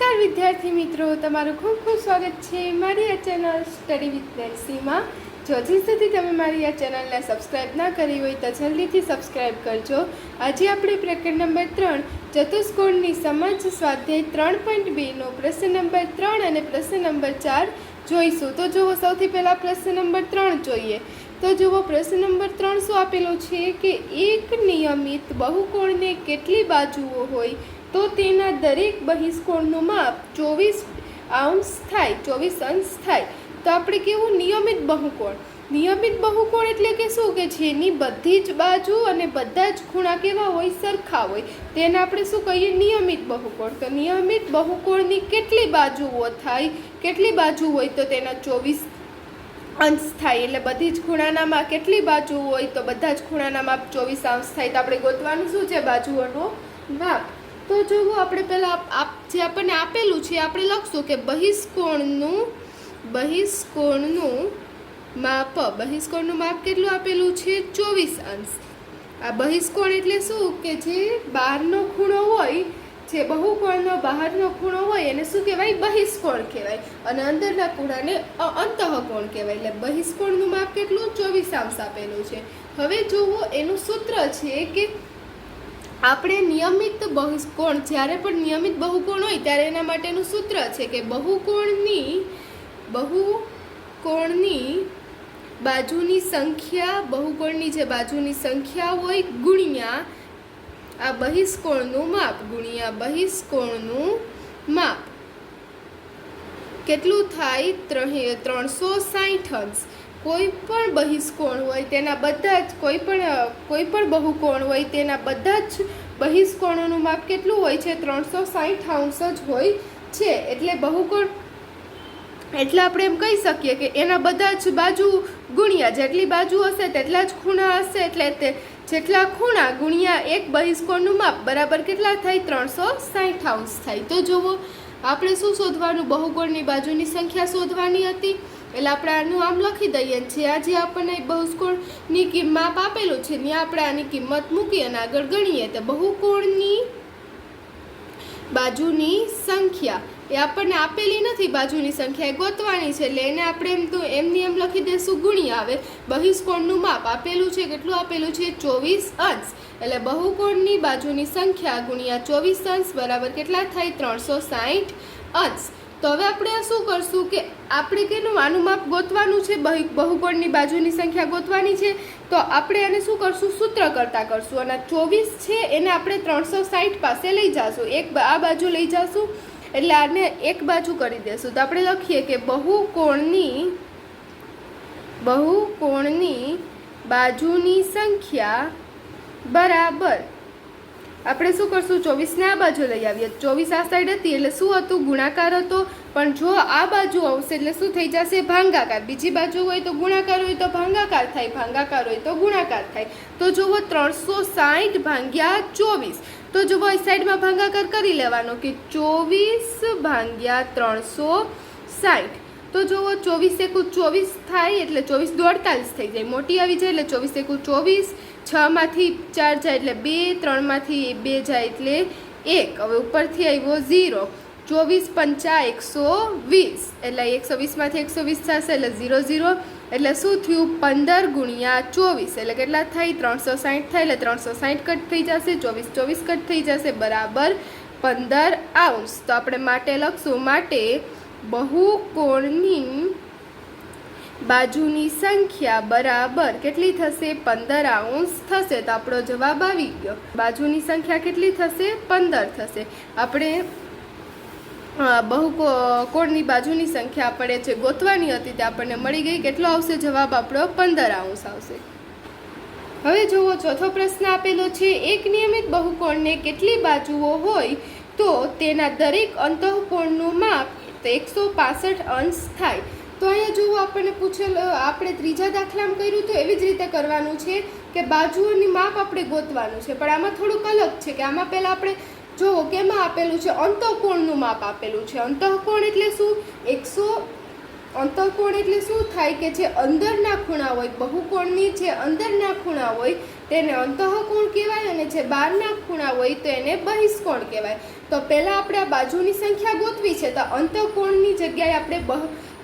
नमस्कार विद्यार्थी मित्रों, तमारू खूब खूब स्वागत है मारी आ चैनल स्टडी विथ नेन्सी में। जो हजी सुधी तमे मारी आ चैनल ने सब्सक्राइब ना करी होय तो जल्दी थी सब्सक्राइब करजो। आज आपणे प्रकरण नंबर 3 चतुष्कोणनी समझ स्वाध्याय 3.2 नो प्रश्न नंबर 3 और प्रश्न नंबर 4 जोईशुं। तो जो सौथी पहला प्रश्न नंबर 3 जोईए। तो जो प्रश्न नंबर 3 शुं आपेलो छे कि एक नियमित बहुकोणने केटली बाजुओ होय तो तेना दरेक बहिष्कोणનું માપ 24 અંશ થાય, 24 અંશ થાય। તો આપણે કેવું નિયમિત બહુકોણ એટલે કે શું કે જેની બધી જ બાજુ અને બધા જ ખૂણા કેવા હોય, સરખા હોય, તેને આપણે શું કહીએ, નિયમિત બહુકોણ। તો નિયમિત બહુકોણની કેટલી બાજુઓ થાય, કેટલી બાજુ હોય તો તેના 24 અંશ થાય। એટલે બધી જ ખૂણાના કેટલી બાજુ હોય તો બધા જ ખૂણાના માપ 24 અંશ થાય। તો આપણે ગોતવાનું શું છે, બાજુઓનો માપ। तो जो આપણે પહેલા જે આપણને આપેલું છે આપણે લખશું કે બહિષ્કોણનું માપ કેટલું આપેલું છે, 24 અંશ। આ બહિષ્કોણ એટલે શું કે જે બહારનો ખૂણો હોય, જે બહુકોણનો બહારનો ખૂણો હોય એને શું કહેવાય, બહિષ્કોણ કહેવાય, અને અંદરના ખૂણાને અંતઃકોણ કહેવાય। એટલે બહિષ્કોણનું માપ કેટલું, 24 અંશ આપેલું છે। હવે જુઓ એનું સૂત્ર છે કે આપણે નિયમિત બહુકોણ, જ્યારે પણ નિયમિત બહુકોણ હોય ત્યારે એના માટેનું સૂત્ર છે કે બહુકોણની બાજુની સંખ્યા, બહુકોણની જે બાજુની સંખ્યા હોય ગુણ્યા આ બહિષ્કોણનું માપ, ગુણ્યા બહિષ્કોણનું માપ કેટલું થાય, 360 અંશ। કોઈ પણ બહિષ્કોણ હોય તેના બધા જ કોઈ પણ બહુકોણ હોય તેના બધા જ બહિષ્કોણોનું માપ કેટલું હોય છે, 360 અંશ જ હોય છે। એટલે બહુકોણ એટલે આપણે એમ કહી શકીએ કે એના બધા જ બાજુ ગુણ્યા જેટલી બાજુ હશે તેટલા જ ખૂણા હશે, એટલે તે જેટલા ખૂણા ગુણ્યા એક બહિષ્કોણનું માપ બરાબર કેટલા થાય, 360 અંશ થાય। તો જુઓ આપણે શું શોધવાનું, બહુકોણની બાજુની સંખ્યા શોધવાની હતી। એટલે આપણે આનું આમ લખી દઈએ છીએ, આ જે આપણને બહુકોણની માપ આપેલું છે ત્યાં આપણે આની કિંમત મૂકી અને આગળ ગણીએ તો બહુકોણની બાજુની સંખ્યા એ આપણને આપેલી નથી, બાજુની સંખ્યા એ ગોતવાની છે। એટલે એને આપણે એમની એમ લખી દઈશું ગુણ્યા। હવે બહિષ્કોણનું માપ આપેલું છે, કેટલું આપેલું છે, 24 અંશ। એટલે બહુકોણની બાજુની સંખ્યા ગુણ્યા 24 અંશ બરાબર કેટલા થાય, 360 અંશ। તો હવે આપણે આ શું કરશું કે આપણે કેનું આનું માપ ગોતવાનું છે, બહુકોણની બાજુની સંખ્યા ગોતવાની છે। તો આપણે આને શું કરશું, સૂત્ર કરતા કરશું અને 24 છે એને આપણે 360 પાસે લઈ જશું, એક આ બાજુ લઈ જશું, એટલે આને એક બાજુ કરી દેશું। તો આપણે લખીએ કે બહુકોણની બાજુની સંખ્યા બરાબર આપણે શું કરશું, 24 ને આ બાજુ લઈ આવીએ, 24 આ સાઈડ હતી એટલે શું હતું, ગુણાકાર હતો, પણ જો આ બાજુ આવશે એટલે શું થઈ જશે, ભાંગાકાર। બીજી બાજુ હોય તો ગુણાકાર હોય તો ભાંગાકાર થાય, ભાંગાકાર હોય તો ગુણાકાર થાય। તો જુઓ 360 ભાગ્યા 24। તો જુઓ આ સાઈડમાં ભાંગાકાર કરી લેવાનો કે 24 ભાગ્યા 360। તો જુઓ 24 એકુ 24 થાય એટલે 24 દુ 48 થઈ જાય, મોટી આવી જાય એટલે 24 એકુ 24, 6 માંથી 4 જાય એટલે 2, 3 માંથી 2 જાય એટલે 1, હવે ઉપરથી આવ્યો 0, 24 पंचा 120 એટલે 120 માંથી 120 થશે એટલે 0 0, એટલે શું થયું, 15 ગુણ્યા 24 એટલે કેટલા થાય, 360 થાય। એટલે 360 કટ થઈ જશે, 24 કટ થઈ જશે બરાબર 15 અંશ। તો આપણે માટે લખશું, માટે બહુકોણની બાજુની સંખ્યા બરાબર કેટલી થશે, 15 અંશ થશે। તો આપણો જવાબ આવી ગયો, બાજુની સંખ્યા કેટલી થશે, 15 થશે। આપણે બહુકોણની બાજુની સંખ્યા આપણે જે ગોતવાની હતી તે આપણને મળી ગઈ, કેટલો આવશે જવાબ આપણો, 15 અંશ આવશે। હવે જુઓ ચોથો પ્રશ્ન આપેલો છે, એક નિયમિત બહુકોણને કેટલી બાજુઓ હોય તો તેના દરેક અંતઃકોણનું માપ 165 અંશ થાય। તો અહીંયા જુઓ આપણને પૂછેલું, આપણે ત્રીજા દાખલામાં કર્યું તો એવી જ રીતે કરવાનું છે કે બાજુઓની માપ આપણે ગોતવાનું છે, પણ આમાં થોડુંક અલગ છે કે આમાં પહેલાં આપણે જુઓ કેમાં આપેલું છે, અંતઃકોણનું માપ આપેલું છે। અંતઃકોણ એટલે શું, અંતઃકોણ એટલે શું થાય કે જે અંદરના ખૂણા હોય, બહુકોણની જે અંદરના ખૂણા હોય તેને અંતઃકોણ કહેવાય, અને જે બહારના ખૂણા હોય તો એને બહિષ્કોણ કહેવાય. તો પહેલાં આપણે આ બાજુની સંખ્યા ગોતવી છે, તો અંતઃકોણની જગ્યાએ આપણે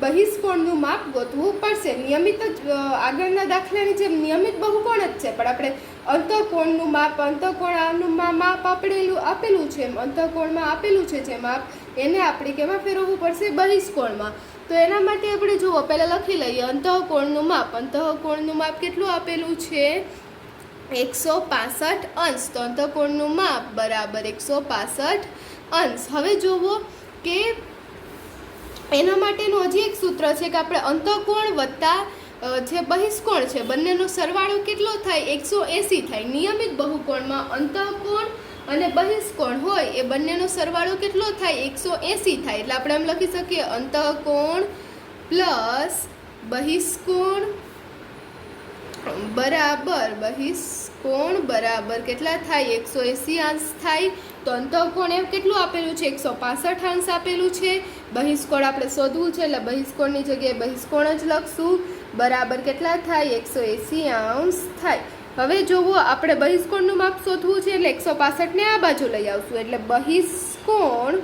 બહિષ્કોણનું માપ ગોતવું પડશે. નિયમિત જ આગળના દાખલાની જેમ નિયમિત બહુકોણ જ છે, પણ આપણે અંતઃકોણનું માપ, અંતઃકોણનું માપ આપેલું છે, અંતઃકોણમાં આપેલું છે જે માપ, એને આપણે કેમાં ફેરવવું પડશે? બહિષ્કોણમાં. તો એના માટે આપણે જુઓ, પહેલાં લખી લઈએ અંતઃકોણનું માપ. અંતઃકોણનું માપ કેટલું આપેલું છે? 165 અંશ. તો અંતઃકોણનું માપ બરાબર 165 અંશ. હવે જુઓ કે એના માટેનું હજી એક સૂત્ર છે કે આપણે અંતઃકોણ વત્તા જે બહિષ્કોણ છે બંનેનો સરવાળો કેટલો થાય? 180 થાય. નિયમિત બહુકોણમાં અંતઃકોણ અને બહિષ્કોણ હોય એ બંનેનો સરવાળો કેટલો થાય? 180 થાય. એટલે આપણે એમ લખી શકીએ અંતઃકોણ પ્લસ બહિષ્કોણ બરાબર કેટલા થાય? 180 અંશ થાય. તો અંતઃકોણ એમ કેટલું આપેલું છે? 165 અંશ આપેલું છે. બહિષ્કોણ આપણે શોધવું છે, એટલે બહિષ્કોણની જગ્યાએ બહિષ્કોણ જ લખશું. બરાબર કેટલા થાય? 180 અંશ થાય. હવે જુઓ, આપણે બહિષ્કોણનું માપ શોધવું છે, એટલે 165 ને આ બાજુ લઈ આવશું, એટલે બહિષ્કોણ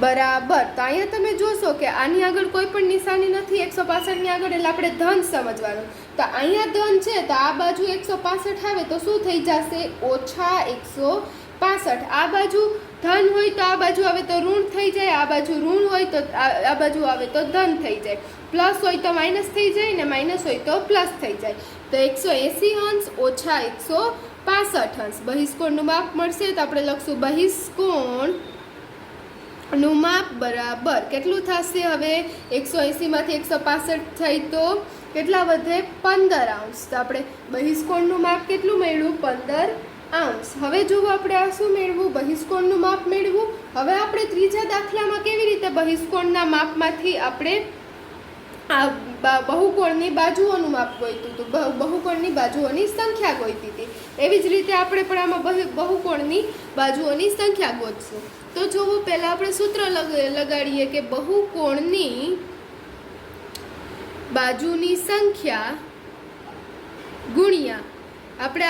બરાબર. તો અહીંયા તમે જોશો કે આની આગળ કોઈ પણ નિશાની નથી 165 ની આગળ, એટલે આપણે ધન સમજવાનું. તો અહીંયા ધન છે, તો આ બાજુ 165 આવે તો શું થઈ જશે? ઓછા 165. આ બાજુ ધન હોય તો આ બાજુ આવે તો ઋણ થઈ જાય, આ બાજુ ઋણ હોય તો આ બાજુ આવે તો ધન થઈ જાય, પ્લસ હોય તો માઇનસ થઈ જાય, ને માઇનસ હોય તો પ્લસ થઈ જાય. તો 180 અંશ ઓછા 165 અંશ. બહિષ્કોણનું માપ મળશે તો આપણે લખશું બહિષ્કોણ નું માપ બરાબર કેટલું થશે? હવે 180 માંથી 165 થાય તો કેટલા વધે? 15 અંશ. તો આપણે બહિષ્કોણનું માપ કેટલું મેળવ્યું? 15 અંશ. હવે જુઓ, આપણે આ શું મેળવું? બહિષ્કોણનું માપ મેળવું. હવે આપણે ત્રીજા દાખલામાં કેવી રીતે બહિષ્કોણના માપમાંથી આપણે આ બહુકોણની બાજુઓનું માપ ગોઈતું હતું, બહુકોણની બાજુઓની સંખ્યા ગોઈતી હતી, એવી જ રીતે આપણે પણ આમાં બહુકોણની બાજુઓની સંખ્યા ગોતશું. તો જુઓ, પહેલાં આપણે સૂત્ર લગાડીએ કે બહુકોણની બાજુની સંખ્યા ગુણ્યા આપણે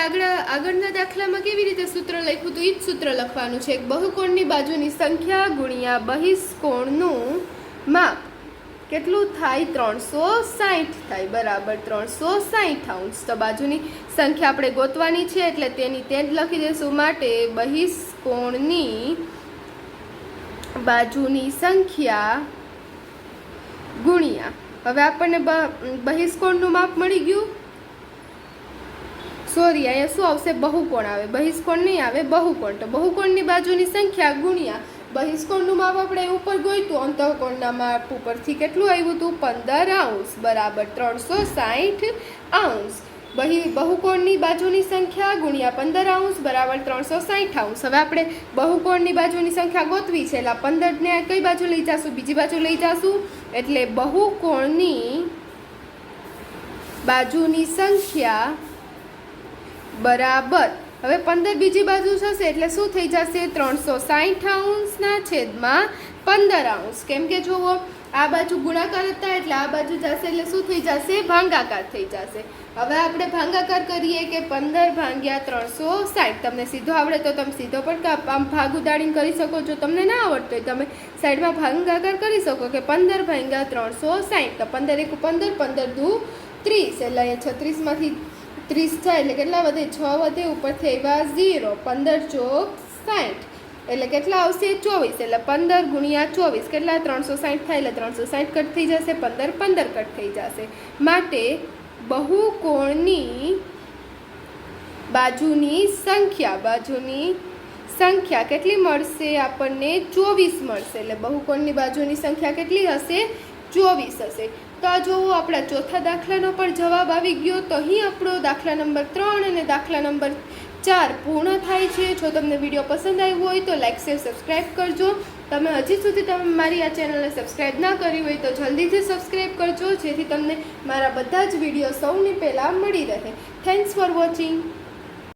આગળના દાખલામાં કેવી રીતે સૂત્ર લખ્યું હતું એ જ સૂત્ર લખવાનું છે. બહુકોણની બાજુની સંખ્યા ગુણ્યા બહિષ્કોણનું માપ કેટલું થાય? 360 થાય. બરાબર 360 અંશ. તો બાજુની સંખ્યા આપણે ગોતવાની છે, એટલે તેની તે જ લખી દઈશું. માટે બહિષ્કોણની બાજુની સંખ્યા ગુણ્યા, હવે આપણને બહિષ્કોણનું માપ મળી ગયું. સોરી, અહીંયા શું આવશે? બહુકોણ આવે, બહિષ્કોણ નહીં આવે, બહુકોણ. તો બહુકોણની બાજુની સંખ્યા ગુણ્યા બહિષ્કોણનું માપ આપણે ઉપર ગોઈતું અંતઃકોણના માપ ઉપરથી કેટલું આવ્યું હતું? 15 અંશ. બરાબર 360 અંશ. બહુકોણની બાજુની સંખ્યા ગુણ્યા 15 અંશ બરાબર 360 અંશ. હવે આપણે બહુકોણની બાજુની સંખ્યા ગોતવી છે, એટલે 15 ને કઈ બાજુ લઈ જશું? બીજી બાજુ લઈ જશું. એટલે બહુકોણની બાજુની સંખ્યા બરાબર, હવે 15 બીજી બાજુ થશે એટલે શું થઈ જશે? 360 અંશના છેદમાં 15 અંશ. કેમ કે જુઓ, આ બાજુ ગુણાકાર હતા એટલે આ બાજુ જશે એટલે શું થઈ જશે? ભાગાકાર થઈ જશે. હવે આપણે ભાગાકાર કરીએ કે 15 ભાગ્યા 360. તમને સીધો આવડે તો તમે સીધો પણ આમ ભાગ ઉડાડીને કરી શકો છો. તમને ના આવડતો હોય તમે સાઈડમાં ભાગાકાર કરી શકો કે 15 ભાગ્યા 360. તો 15 1 15, 15 2 30, એટલે અહીંયા 36માંથી 30 થાય એટલે કેટલા વધે? 6 વધે, ઉપરથી આવ્યા 0. 15 ચોક 60 એટલે કેટલા આવશે? 24. એટલે 15 ગુણ્યા 24 કેટલા? 360 થાય એટલે 360 કટ થઈ જશે, 15 15 કટ થઈ જશે. માટે બહુકોણની બાજુની સંખ્યા કેટલી મળશે? આપણને 24 મળશે. એટલે બહુકોણની બાજુની સંખ્યા કેટલી હશે? 24 હશે. તો આ જોવો, આપણા ચોથા દાખલાનો પણ જવાબ આવી ગયો. તો અહીં આપણો દાખલા નંબર 3 અને દાખલા નંબર 4 પૂર્ણ થાય છે. જો તમને વિડીયો પસંદ આવ્યો હોય તો લાઈક શેર સબસ્ક્રાઈબ કરજો. તમે હજી સુધી તમે મારી આ ચેનલને સબસ્ક્રાઈબ ના કરી હોય તો જલ્દીથી સબસ્ક્રાઈબ કરજો, જેથી તમને મારા બધા જ વિડીયો સૌની પહેલાં મળી રહે. Thanks for watching.